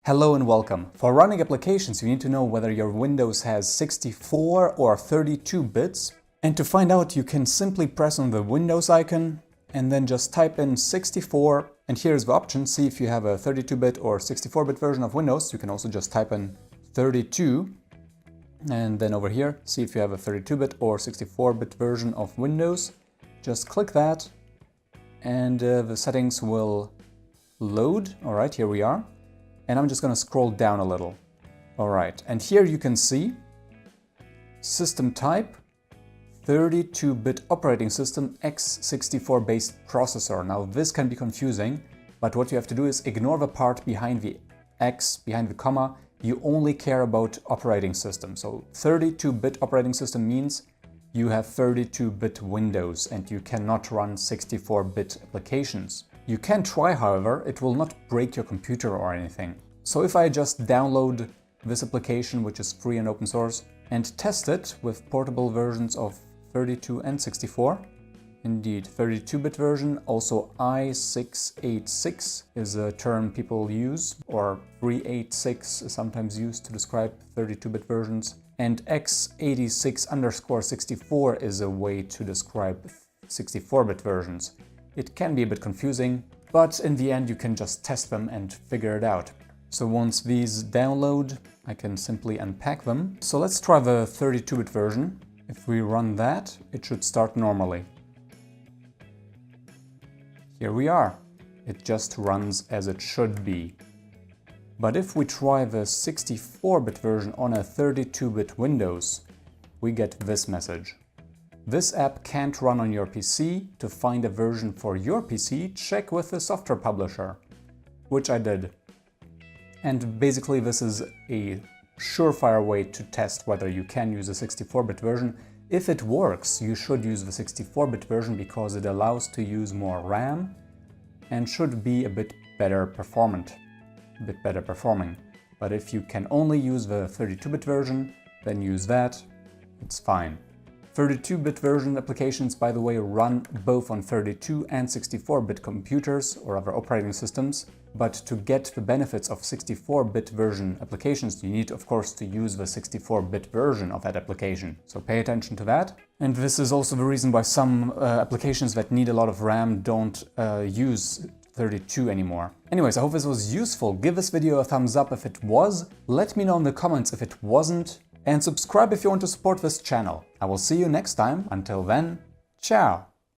Hello and welcome. For running applications, you need to know whether your Windows has 64 or 32 bits. And to find out, you can simply press on the Windows icon and then just type in 64. And here's the option. See if you have a 32-bit or 64-bit version of Windows. You can also just type in 32. And then over here, see if you have a 32-bit or 64-bit version of Windows. Just click that and the settings will load. All right, here we are. And I'm just going to scroll down a little. All right, and here you can see system type 32-bit operating system x64 based processor. Now this can be confusing, but what you have to do is ignore the part behind the X, behind the comma. You only care about operating system. So 32-bit operating system means you have 32-bit Windows and you cannot run 64-bit applications. You can try, however, it will not break your computer or anything. So if I just download this application, which is free and open source, and test it with portable versions of 32 and 64, indeed 32-bit version, also i686 is a term people use, or 386 is sometimes used to describe 32-bit versions, and x86_64 is a way to describe 64-bit versions. It can be a bit confusing, but in the end you can just test them and figure it out. So once these download, I can simply unpack them. So let's try the 32-bit version. If we run that, it should start normally. Here we are. It just runs as it should be. But if we try the 64-bit version on a 32-bit Windows, we get this message. This app can't run on your PC. To find a version for your PC, check with the software publisher, which I did. And basically this is a surefire way to test whether you can use a 64-bit version. If it works, you should use the 64-bit version because it allows to use more RAM and should be a bit better performing. But if you can only use the 32-bit version, then use that, it's fine. 32-bit version applications, by the way, run both on 32 and 64-bit computers or other operating systems. But to get the benefits of 64-bit version applications, you need, of course, to use the 64-bit version of that application. So pay attention to that. And this is also the reason why some applications that need a lot of RAM don't use 32 anymore. Anyways, I hope this was useful. Give this video a thumbs up if it was. Let me know in the comments if it wasn't. And subscribe if you want to support this channel. I will see you next time. Until then, ciao!